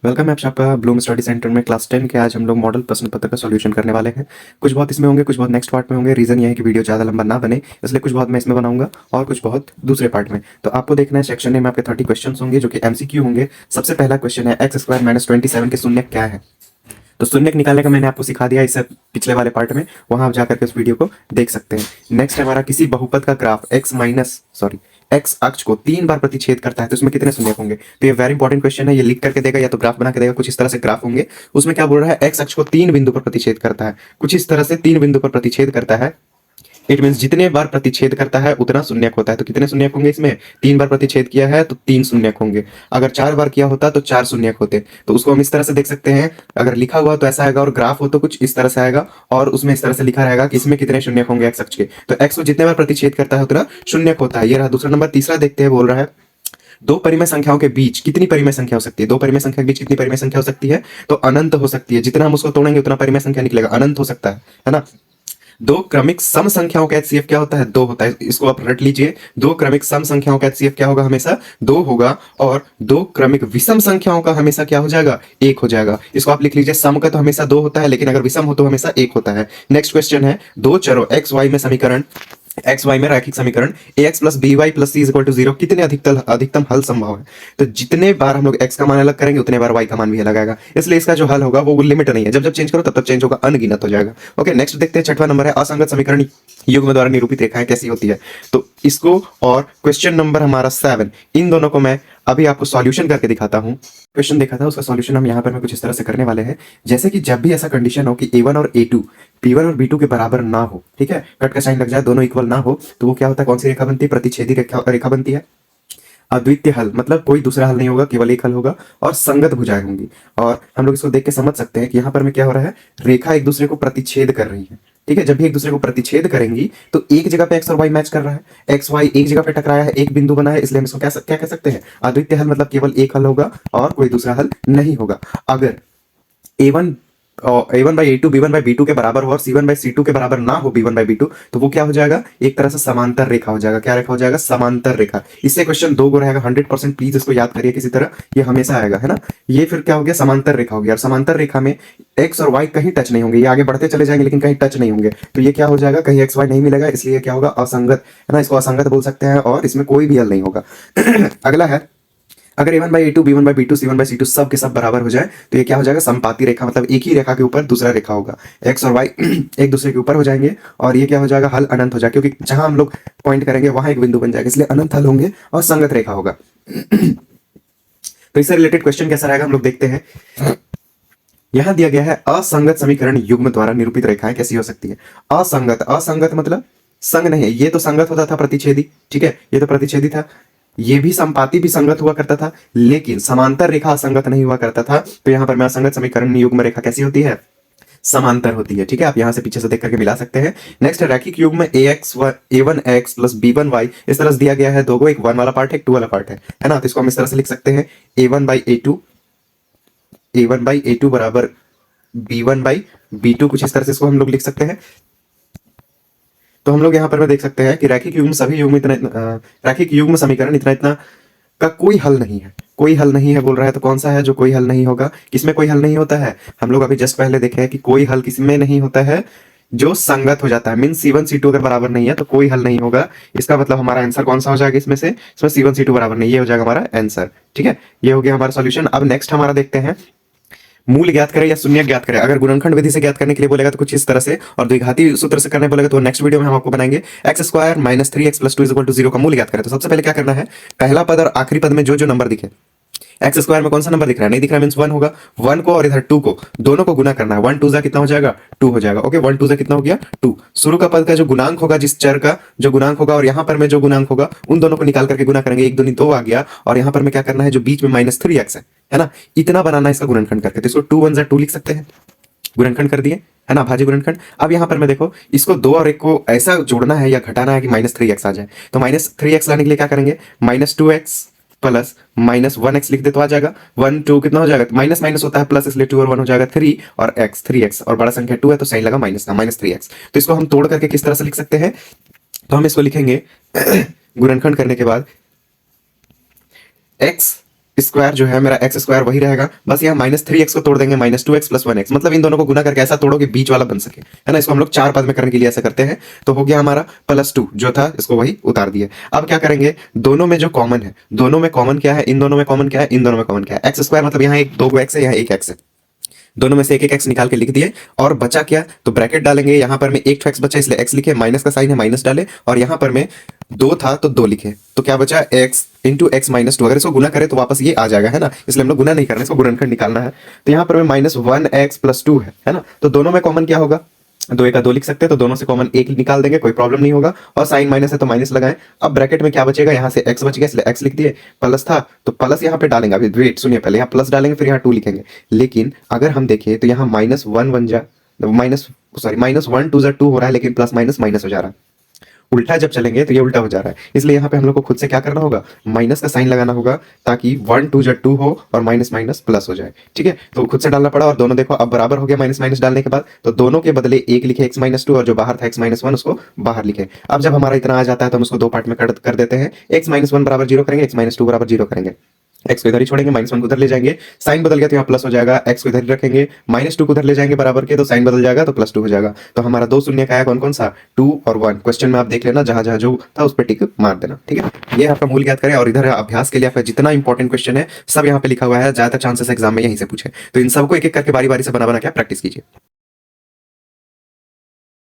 Welcome है आपका Bloom study centre में क्लास 10 के। आज हम लोग मॉडल प्रश्न पत्र का सॉल्यूशन करने वाले हैं। कुछ बहुत इसमें होंगे, कुछ बहुत नेक्स्ट पार्ट में होंगे। रीजन ये है कि वीडियो ज़्यादा लंबा ना बने, इसलिए कुछ बहुत मैं इसमें बनाऊंगा और कुछ बहुत दूसरे पार्ट में। तो आपको देखना है सेक्शन ए में आपके 30 क्वेश्चन होंगे जो कि एमसीक्यू होंगे। सबसे पहला क्वेश्चन है एक्स स्क्वायर माइनस 27 के शून्य क्या है। तो शून्य निकालने का मैंने आपको सिखा दिया इससे पिछले वाले पार्ट में, वहां आप जाकर के उस वीडियो को देख सकते हैं। नेक्स्ट हमारा किसी बहुपद का ग्राफ एक्स अक्ष को 3 बार प्रतिच्छेद करता है तो इसमें कितने शून्य होंगे। तो ये वेरी इंपॉर्टेंट क्वेश्चन है, ये लिख करके देगा या तो ग्राफ बना के देगा। कुछ इस तरह से ग्राफ होंगे, उसमें क्या बोल रहा है, एक्स अक्ष को 3 बिंदु पर प्रतिच्छेद करता है। कुछ इस तरह से 3 बिंदु पर प्रतिच्छेद करता है। इट मीन जितने बार प्रतिच्छेद करता है उतना शून्यक होता है। तो कितने शून्यक होंगे इसमें, 3 बार प्रतिच्छेद किया है तो 3 शून्यक होंगे। अगर 4 बार किया होता तो 4 शून्यक होते। तो उसको हम इस तरह से देख सकते हैं, अगर लिखा हुआ तो ऐसा आएगा और ग्राफ हो तो कुछ इस तरह से आएगा और उसमें इस तरह से लिखा रहेगा कि इसमें कितने शून्यक होंगे एक्स अक्ष के। तो एक्स को जितने बार प्रतिच्छेद करता है उतना शून्यक होता है। ये रहा दूसरा नंबर। तीसरा देखते हैं, बोल रहा है दो परिमेय संख्याओं के बीच कितनी परिमेय संख्या हो सकती है। दो परिमेय संख्या के बीच कितनी परिमेय संख्या हो सकती है, तो अनंत हो सकती है। जितना हम उसको तोड़ेंगे उतना परिमेय संख्या निकलेगा, अनंत हो सकता है ना। दो क्रमिक सम संख्याओं का एचसीएफ क्या होता है, 2 होता है। इसको आप रट लीजिए, दो क्रमिक सम संख्याओं का एचसीएफ क्या होगा, हमेशा 2 होगा। और दो क्रमिक विषम संख्याओं का हमेशा क्या हो जाएगा, 1 हो जाएगा। इसको आप लिख लीजिए, सम का तो हमेशा 2 होता है, लेकिन अगर विषम हो तो हमेशा 1 होता है। नेक्स्ट क्वेश्चन है, दो चरों एक्स वाई में समीकरण एक्स वाई में रैखिक समीकरण A X plus B Y plus C is equal to 0 कितने अधिकतम हल संभव है। तो जितने बार हम लोग एक्स का मान अलग करेंगे उतने बार वाई का मान भी अलग आएगा, इसलिए इसका जो हल होगा वो लिमिट नहीं है। जब जब चेंज करो तब तब चेंज होगा, अनगिनत हो जाएगा। ओके, नेक्स्ट देखते हैं, छठवां नंबर है असंगत समीकरण युग्म द्वारा निरूपित रेखाएं कैसी होती है। तो इसको और क्वेश्चन नंबर हमारा 7, इन दोनों को मैं अभी आपको सॉल्यूशन करके दिखाता हूं। क्वेश्चन देखा था, उसका सॉल्यूशन हम यहाँ पर मैं कुछ इस तरह से करने वाले हैं। जैसे कि जब भी ऐसा कंडीशन हो कि a1 और a2 p1 और b2 के बराबर ना हो, ठीक है, कट का साइन लग जाए, दोनों इक्वल ना हो, तो वो क्या होता है, कौन सी रेखा बनती है, प्रतिच्छेदी रेखा बनती है। अद्वितीय हल मतलब कोई दूसरा हल नहीं होगा, केवल एक हल होगा और संगत भुजाएं होंगी। और हम लोग इसको देख के समझ सकते हैं कि यहाँ पर में क्या हो रहा है, रेखा एक दूसरे को प्रतिच्छेद कर रही है। ठीक है, जब भी एक दूसरे को प्रतिच्छेद करेंगी तो एक जगह पे एक्स और वाई मैच कर रहा है, एक्स वाई एक जगह पे टकराया है, एक बिंदु बना है, इसलिए हम इसको क्या कह सकते हैं, अद्वितीय हल मतलब केवल एक हल होगा और कोई दूसरा हल नहीं होगा। अगर a1 by a2 b1 by b2 के बराबर हो और c1 बाई c2 के बराबर ना हो b1 बाई b2, तो वो क्या हो जाएगा, एक तरह से समांतर रेखा हो जाएगा। क्या रेखा हो जाएगा, समांतर रेखा। इससे क्वेश्चन 2 को रहेगा 100%, प्लीज इसको याद करिए किसी तरह, ये हमेशा आएगा, है ना। ये फिर क्या हो गया, समांतर रेखा हो गया। और समांतर रेखा में एक्स और वाई कहीं टच नहीं होंगे, ये आगे बढ़ते चले जाएंगे लेकिन कहीं टच नहीं होंगे। तो ये क्या हो जाएगा, कहीं एक्स वाई नहीं मिलेगा, इसलिए क्या होगा, असंगत, है ना। इसको असंगत बोल सकते हैं और इसमें कोई भी हल नहीं होगा। अगला है, अगर a1 by a2 b1 by b2 c1 by c2 सब के सब बराबर हो जाए तो ये क्या हो जाएगा, समपाती रेखा, मतलब एक ही रेखा के ऊपर दूसरा रेखा होगा। x और y एक दूसरे के ऊपर हो जाएंगे और ये क्या हो जाएगा, हल अनंत हो जाएगा, क्योंकि जहां हम लोग पॉइंट करेंगे वहां एक बिंदु बन जाएगा, इसलिए अनंत हल होंगे और संगत रेखा होगा। तो इससे रिलेटेड क्वेश्चन कैसा रहेगा हम लोग देखते हैं। यहां दिया गया है असंगत समीकरण युग्म द्वारा निरूपित रेखाएं कैसी हो सकती है। असंगत मतलब संग नहीं है, ये तो संगत होता था प्रतिच्छेदी, ठीक है, ये तो प्रतिच्छेदी था। ये भी संपाती भी संगत हुआ करता था, लेकिन समांतर रेखा असंगत नहीं हुआ करता था। तो यहां पर मैं असंगत समीकरण युग्म रेखा कैसी होती है, समांतर होती है। ठीक है, आप यहां से पीछे से देख करके मिला सकते हैं। नेक्स्ट है रैखिक युग्म a1x प्लस b1y, इस तरह से दिया गया है दो को, एक 1 वाला पार्ट है, एक 2 वाला पार्ट है ना। तो इसको हम इस तरह से लिख सकते हैं, a1 बाई a2 बराबर b1 बाई b2, कुछ इस तरह से इसको हम लोग लिख सकते हैं। तो हम लोग यहाँ पर में देख सकते हैं कि रैखिक युग्म सभी युग्म रैखिक युग्म समीकरण इतना का कोई हल नहीं है, कोई हल नहीं है बोल रहा है। तो कौन सा है जो कोई हल नहीं होगा, किसमें कोई हल नहीं होता है, हम लोग अभी जस्ट पहले देखे हैं कि कोई हल किसमें नहीं होता है, जो संगत हो जाता है। मीन c1 c2 अगर बराबर नहीं है तो कोई हल नहीं होगा। इसका मतलब हमारा आंसर कौन सा हो जाएगा, इसमें c1 c2 बराबर नहीं, ये हो जाएगा हमारा आंसर। ठीक है, ये हो गया हमारा सॉल्यूशन। अब नेक्स्ट हमारा देखते हैं, मूल ज्ञात करें या शून्य ज्ञात करें। अगर गुणनखंड विधि से ज्ञात करने के लिए बोलेगा तो कुछ इस तरह से, और द्विघाती सूत्र से करने बोलेगा तो नेक्स्ट वीडियो में हम आपको बनाएंगे। X square minus 3x plus 2 is equal to 0 का मूल ज्ञात करें। तो सबसे पहले क्या करना है, पहला पद और आखिरी पद में जो जो नंबर दिखे, एक्स स्क्वायर में कौन सा नंबर दिख रहा है, नहीं दिख रहा, मींस 1 होगा। 1 को और इधर 2 को, दोनों को गुना करना है। 1 2 जा कितना हो जाएगा, 2 हो जाएगा। ओके, 1 2 जा कितना हो गया, 2। शुरू का पद का जो गुणांक होगा, जिस चर का जो गुणांक होगा और यहाँ पर में जो गुणांक होगा, उन दोनों को निकाल करके गुना करेंगे। 1 2 2 आ गया, और यहाँ पर में क्या करना है, जो बीच में माइनस 3x है ना, इतना बनाना है इसका गुणनखंड करके। तो इसको 2 1 2 लिख सकते हैं, गुणनखंड कर दिए, है ना, भाज्य गुणनखंड। अब यहाँ पर मैं देखो, इसको 2 और 1 को ऐसा जोड़ना है या घटाना है कि माइनस 3x आ जाए। तो माइनस 3x लाने के लिए क्या करेंगे, minus 2x plus minus 1x लिख दे तो आ जाएगा। 1 2 कितना हो जाएगा, माइनस माइनस होता है प्लस, इसलिए 2 और 1 हो जाएगा 3, और x 3x, और बड़ा संख्या 2 है तो सही लगा माइनस का, माइनस 3x। तो इसको हम तोड़ करके किस तरह से लिख सकते हैं, तो हम इसको लिखेंगे गुणनखंड करने के बाद x स्क्वायर जो है मेरा एक्स स्क्वायर वही रहेगा, बस यहाँ -3x को तोड़ देंगे -2x + 1x, मतलब इन दोनों को गुना करके ऐसा तोड़ो कि बीच वाला बन सके, है ना। इसको हम लोग 4 पद में करने के लिए ऐसा करते हैं। तो हो गया हमारा +2 जो था इसको वही उतार दिए। अब क्या करेंगे, दोनों में जो कॉमन है, दोनों में कॉमन क्या है, इन दोनों में कॉमन क्या है, इन दोनों में कॉमन क्या है, एक्स स्क्वायर मतलब यहाँ एक 2 एक्स है, यहाँ 1 एक्स है, दोनों में से एक एक एक्स निकाल के लिख दिए। और बचा क्या, तो ब्रैकेट डालेंगे, यहाँ पर में एक एक्स बचा इसलिए एक्स लिखे, माइनस का साइन है माइनस डाले, और यहाँ पर में 2 था तो 2 लिखे, तो क्या बचा एक्स इंटू एक्स -2। अगर इसको गुना करें तो वापस ये आ जाएगा, है ना, इसलिए हम लोग गुना नहीं करना, इसको गुणनखंड निकालना है। तो यहाँ पर में -1x + 2 है ना। तो दोनों में कॉमन क्या होगा, 2 का 2 लिख सकते हैं, तो दोनों से कॉमन 1 निकाल देंगे, कोई प्रॉब्लम नहीं होगा। और साइन माइनस है तो माइनस लगाएं। अब ब्रैकेट में क्या बचेगा, यहाँ से एक्स बच गया इसलिए एक्स लिख दिए, प्लस था तो प्लस यहाँ पे डालेंगे। अभी वेट सुनिए, पहले यहाँ प्लस डालेंगे फिर यहाँ 2 लिखेंगे। लेकिन अगर हम देखें तो यहाँ -1 बन जा -1 2 2 हो रहा है, लेकिन प्लस माइनस माइनस हो जा रहा है। उल्टा जब चलेंगे तो ये उल्टा हो जा रहा है, इसलिए यहाँ पे हम लोग को खुद से क्या करना होगा, माइनस का साइन लगाना होगा, ताकि 1 2 2 हो और माइनस माइनस प्लस हो जाए। ठीक है, तो खुद से डालना पड़ा, और दोनों देखो अब बराबर हो गया माइनस माइनस डालने के बाद। तो दोनों के बदले एक लिखे x -2, और जो बाहर था x -1 उसको बाहर लिखे। अब जब हमारा इतना आ जाता है तो हम उसको 2 पार्ट में कर देते हैं। x -1 बराबर 0 करेंगे, x -2 बराबर 0 करेंगे, एक्स को इधर ही छोड़ेंगे, -1 को उधर ले जाएंगे, साइन बदल गया तो यहाँ प्लस हो जाएगा, एक्स को इधर ही रखेंगे, -2 को उधर ले जाएंगे बराबर के, तो साइन बदल जाएगा तो +2 हो जाएगा। तो हमारा 2 शून्य का है कौन कौन सा, 2 और 1। क्वेश्चन में आप देख लेना, जहां जहां जो था उस पर टिक मार देना। ठीक है, ये आपका मूल ज्ञात करें, और इधर अभ्यास के लिए आपका जितना इंपॉर्टेंट क्वेश्चन है सब यहाँ पे लिखा हुआ है, ज्यादातर चांसेस एग्जाम में यहीं से पूछे। तो इन सबको एक एक करके बारी बारी से बना बना के प्रैक्टिस कीजिए।